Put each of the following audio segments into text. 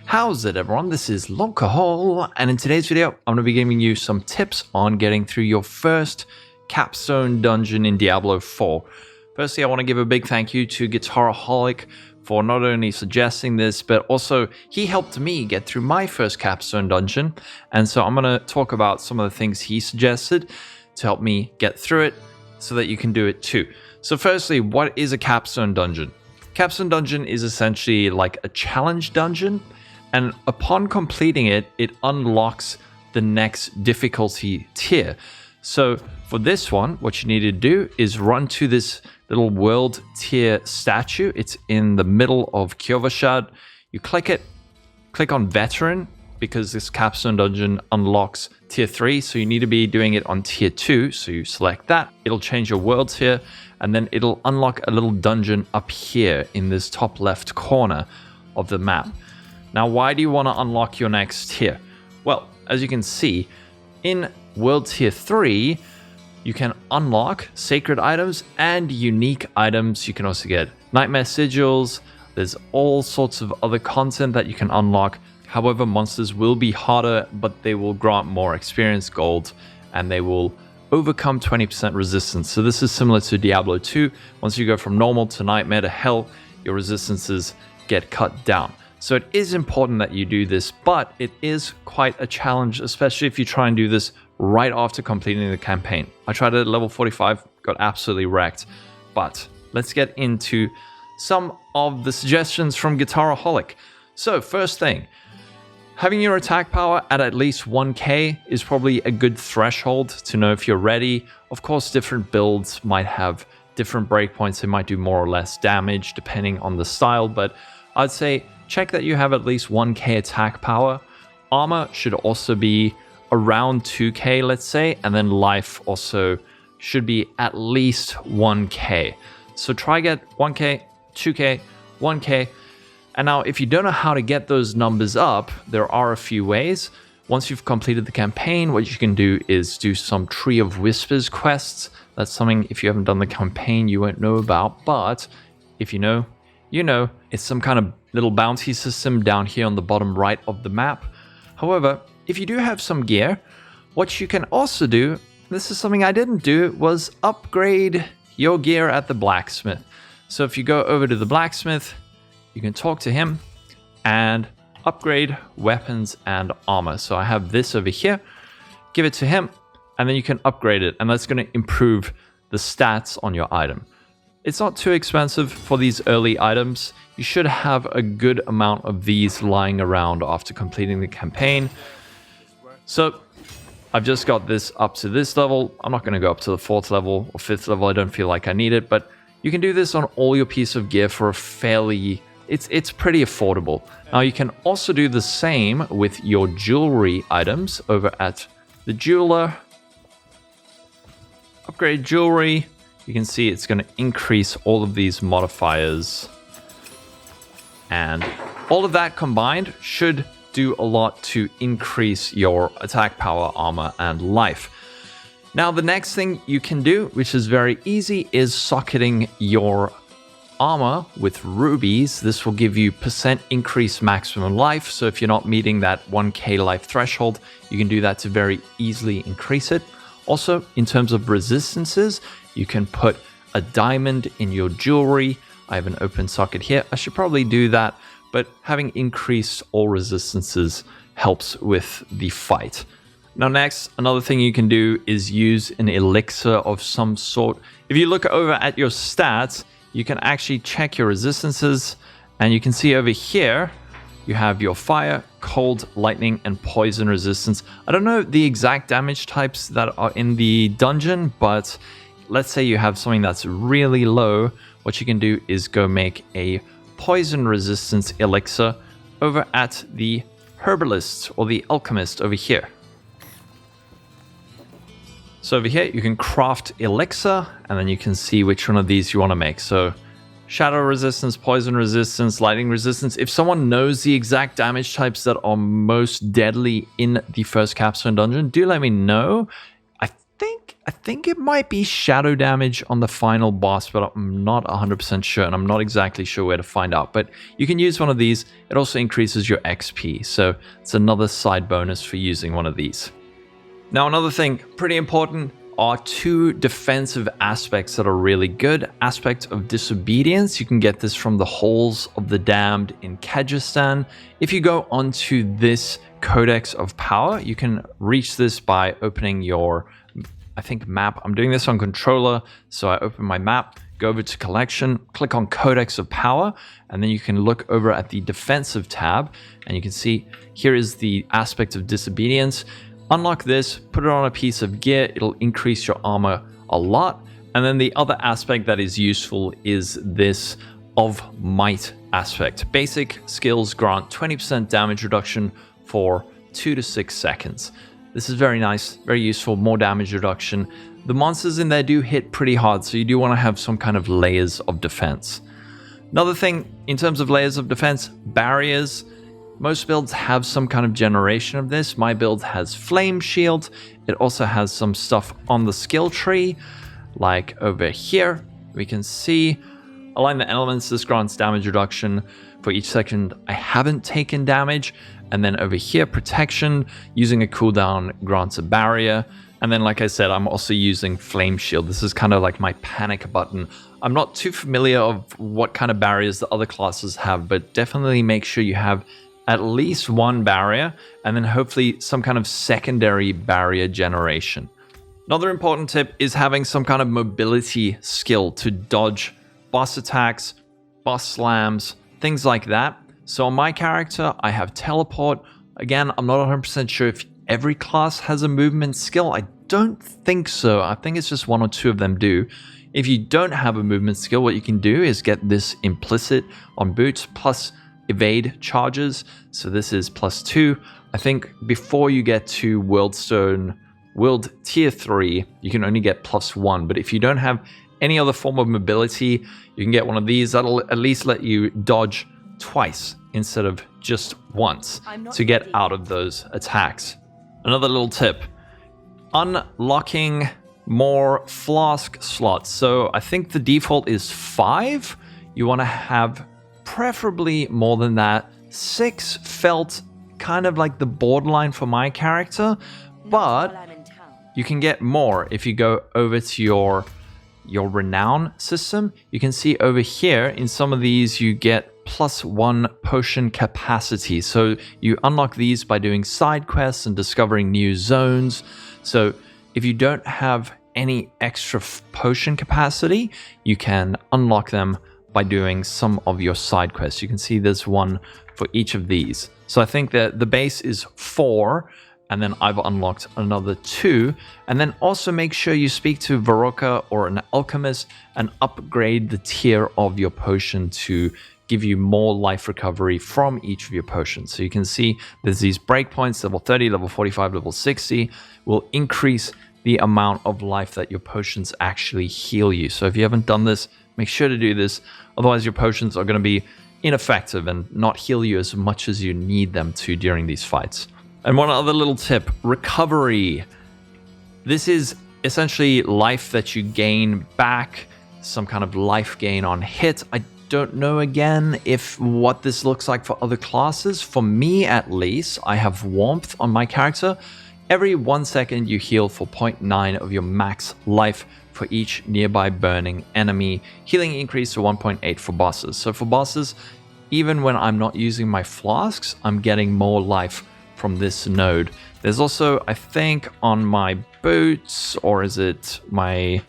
How's it everyone? This is Lolcohol, and in today's video I'm going to be giving you some tips on getting through your first Capstone Dungeon in Diablo 4. Firstly, I want to give a big thank you to Guitaraholic for not only suggesting this, but also he helped me get through my first Capstone Dungeon, and so I'm going to talk about some of the things he suggested to help me get through it so that you can do it too. So firstly, what is a Capstone Dungeon? Capstone Dungeon is essentially like a challenge dungeon, and upon completing it, it unlocks the next difficulty tier. So for this one, what you need to do is run to this little world tier statue. It's in the middle of POWAH. You click it, click on Veteran, because this Capstone Dungeon unlocks tier 3, so you need to be doing it on tier 2, so you select that. It'll change your world tier, and then it'll unlock a little dungeon up here in this top left corner of the map. Now, why do you want to unlock your next tier? Well, as you can see, in world tier 3, you can unlock sacred items and unique items. You can also get nightmare sigils. There's all sorts of other content that you can unlock. However, monsters will be harder, but they will grant more experience gold, and they will overcome 20% resistance. So this is similar to Diablo 2. Once you go from normal to nightmare to hell, your resistances get cut down. So it is important that you do this, but it is quite a challenge, especially if you try and do this right after completing the campaign. I tried it at level 45, got absolutely wrecked. But let's get into some of the suggestions from Guitaraholic. So first thing, having your attack power at least 1k is probably a good threshold to know if you're ready. Of course, different builds might have different breakpoints. They might do more or less damage depending on the style, but I'd say check that you have at least 1k attack power. Armor should also be around 2k, let's say, and then life also should be at least 1k. So try get 1k, 2k, 1k. And now, if you don't know how to get those numbers up, there are a few ways. Once you've completed the campaign, what you can do is do some Tree of Whispers quests. That's something, if you haven't done the campaign, you won't know about. But if you know, you know. It's some kind of little bounty system down here on the bottom right of the map. However, if you do have some gear, what you can also do, this is something I didn't do, was upgrade your gear at the blacksmith. So if you go over to the blacksmith, you can talk to him and upgrade weapons and armor. So I have this over here, give it to him, and then you can upgrade it, and that's going to improve the stats on your item. It's not too expensive for these early items. You should have a good amount of these lying around after completing the campaign. So I've just got this up to this level. I'm not going to go up to the 4th level or 5th level. I don't feel like I need it, but you can do this on all your piece of gear for a fairly... It's pretty affordable. Now you can also do the same with your jewelry items over at the jeweler. Upgrade jewelry. You can see it's going to increase all of these modifiers. And all of that combined should do a lot to increase your attack power, armor, and life. Now the next thing you can do, which is very easy, is socketing your armor with rubies. This will give you % increase maximum life. So if you're not meeting that 1k life threshold, you can do that to very easily increase it. Also, in terms of resistances, you can put a diamond in your jewelry. I have an open socket here. I should probably do that, but having increased all resistances helps with the fight. Now next, another thing you can do is use an elixir of some sort. If you look over at your stats, you can actually check your resistances, and you can see over here, you have your fire, cold, lightning, and poison resistance. I don't know the exact damage types that are in the dungeon, but let's say you have something that's really low. What you can do is go make a poison resistance elixir over at the herbalist or the alchemist over here. So over here, you can craft elixir, and then you can see which one of these you want to make. So shadow resistance, poison resistance, lightning resistance. If someone knows the exact damage types that are most deadly in the first Capstone Dungeon, do let me know. I think I think it might be shadow damage on the final boss, but I'm not 100% sure, and I'm not exactly sure where to find out. But you can use one of these. It also increases your XP, so it's another side bonus for using one of these. Now, another thing pretty important are two defensive aspects that are really good. Aspect of Disobedience, you can get this from the Halls of the Damned in Kyrgyzstan. If you go onto this Codex of Power, you can reach this by opening your, I think, map. I'm doing this on controller, so I open my map, go over to Collection, click on Codex of Power, and then you can look over at the Defensive tab, and you can see here is the Aspect of Disobedience. Unlock this, put it on a piece of gear, it'll increase your armor a lot. And then the other aspect that is useful is this of Might aspect. Basic skills grant 20% damage reduction for 2 to 6 seconds. This is very nice, very useful, more damage reduction. The monsters in there do hit pretty hard, so you do want to have some kind of layers of defense. Another thing in terms of layers of defense, barriers. Most builds have some kind of generation of this. My build has Flame Shield. It also has some stuff on the skill tree, like over here. We can see Align the Elements. This grants damage reduction for each second I haven't taken damage. And then over here, Protection, using a cooldown grants a barrier. And then, like I said, I'm also using Flame Shield. This is kind of like my panic button. I'm not too familiar of what kind of barriers the other classes have, but definitely make sure you have at least one barrier, and then hopefully some kind of secondary barrier generation. Another important tip is having some kind of mobility skill to dodge boss attacks, boss slams, things like that. So on my character, I have teleport. Again, I'm not 100% sure if every class has a movement skill. I don't think so. I think it's just one or two of them do. If you don't have a movement skill, what you can do is get this implicit on boots plus evade charges. So this is +2. I think before you get to World Tier 3, you can only get +1. But if you don't have any other form of mobility, you can get one of these. That'll at least let you dodge twice instead of just once to get out of those attacks. Another little tip, unlocking more flask slots. So I think the default is 5. You want to have preferably more than that. 6 felt kind of like the borderline for my character, but you can get more if you go over to your renown system. You can see over here in some of these you get +1 potion capacity. So you unlock these by doing side quests and discovering new zones. So if you don't have any extra potion capacity, you can unlock them by doing some of your side quests. You can see there's one for each of these. So I think that the base is 4, and then I've unlocked another 2. And then also make sure you speak to Varoka or an Alchemist and upgrade the tier of your potion to give you more life recovery from each of your potions. So you can see there's these breakpoints, level 30, level 45, level 60, will increase the amount of life that your potions actually heal you. So if you haven't done this, make sure to do this. Otherwise, your potions are going to be ineffective and not heal you as much as you need them to during these fights. And one other little tip, recovery. This is essentially life that you gain back, some kind of life gain on hit. I don't know again if what this looks like for other classes. For me at least, I have warmth on my character. Every 1 second you heal for 0.9 of your max life for each nearby burning enemy. Healing increase to 1.8 for bosses. So for bosses, even when I'm not using my flasks, I'm getting more life from this node. There's also, I think, on my boots, or is it my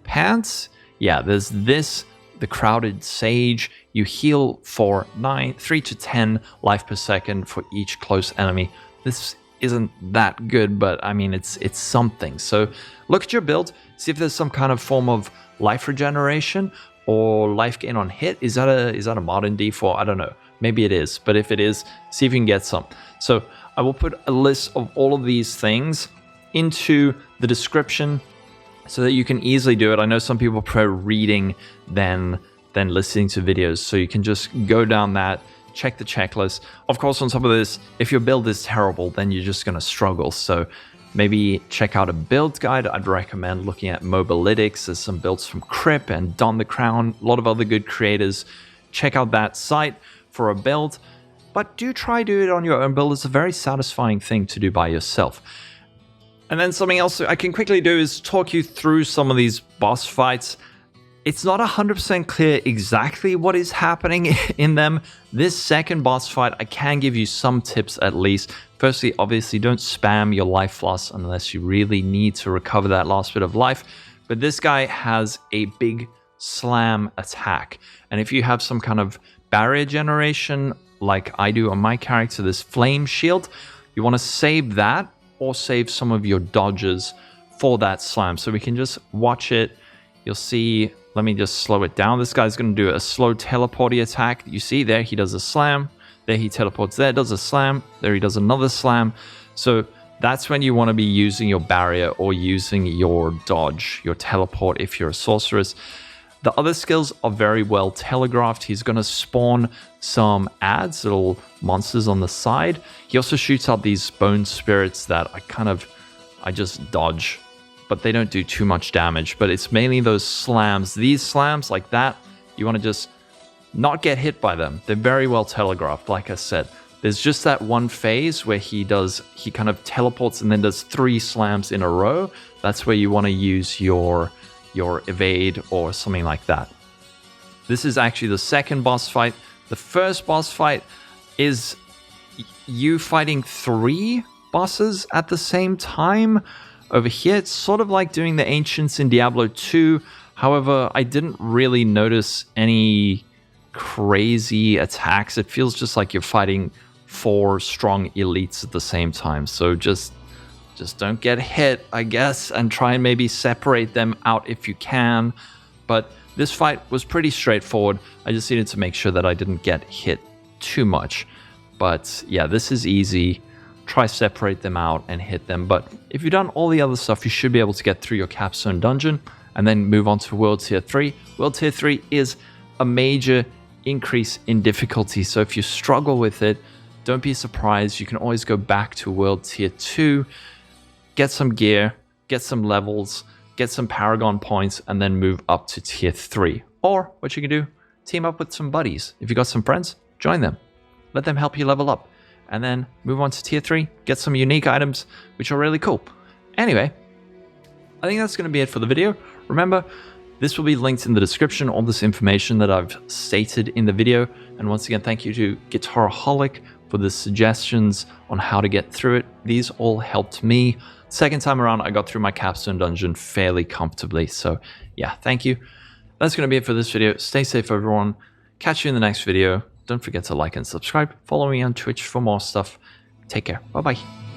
pants? Yeah, there's this, the Crowded Sage. You heal for 3 to 10 life per second for each close enemy. This isn't that good, but I mean, it's something. So look at your build, see if there's some kind of form of life regeneration or life gain on hit. Is that a modern default? I don't know. Maybe it is, but if it is, see if you can get some. So I will put a list of all of these things into the description so that you can easily do it. I know some people prefer reading than listening to videos, so you can just go down that, check the checklist. Of course, on top of this, if your build is terrible, then you're just going to struggle. So maybe check out a build guide. I'd recommend looking at Mobalytics. There's some builds from Crip and Don the Crown, a lot of other good creators. Check out that site for a build, but do it on your own build. It's a very satisfying thing to do by yourself. And then something else I can quickly do is talk you through some of these boss fights. It's not 100% clear exactly what is happening in them. This second boss fight, I can give you some tips at least. Firstly, obviously, don't spam your life loss unless you really need to recover that last bit of life. But this guy has a big slam attack. And if you have some kind of barrier generation, like I do on my character, this flame shield, you want to save that or save some of your dodges for that slam. So we can just watch it. You'll see, let me just slow it down. This guy's going to do a slow teleporty attack. You see there, he does a slam. There he teleports there, does a slam. There he does another slam. So that's when you want to be using your barrier or using your dodge, your teleport if you're a sorceress. The other skills are very well telegraphed. He's going to spawn some adds, little monsters on the side. He also shoots out these bone spirits that I just dodge, but they don't do too much damage. But it's mainly those slams. These slams like that, you want to just not get hit by them. They're very well telegraphed, like I said. There's just that one phase where he kind of teleports and then does 3 slams in a row. That's where you want to use your evade or something like that. This is actually the second boss fight. The first boss fight is you fighting 3 bosses at the same time. Over here, it's sort of like doing the Ancients in Diablo 2. However, I didn't really notice any crazy attacks. It feels just like you're fighting 4 strong elites at the same time. So just don't get hit, I guess, and try and maybe separate them out if you can. But this fight was pretty straightforward. I just needed to make sure that I didn't get hit too much. But yeah, this is easy. Try separate them out and hit them. But if you've done all the other stuff, you should be able to get through your Capstone Dungeon and then move on to World Tier 3. World Tier 3 is a major increase in difficulty. So if you struggle with it, don't be surprised. You can always go back to World Tier 2, get some gear, get some levels, get some Paragon points, and then move up to Tier 3. Or what you can do, team up with some buddies. If you got some friends, join them. Let them help you level up. And then move on to Tier 3, get some unique items, which are really cool. Anyway, I think that's going to be it for the video. Remember, this will be linked in the description, all this information that I've stated in the video. And once again, thank you to Guitaraholic for the suggestions on how to get through it. These all helped me. Second time around, I got through my Capstone Dungeon fairly comfortably. So yeah, thank you. That's going to be it for this video. Stay safe, everyone. Catch you in the next video. Don't forget to like and subscribe. Follow me on Twitch for more stuff. Take care. Bye-bye.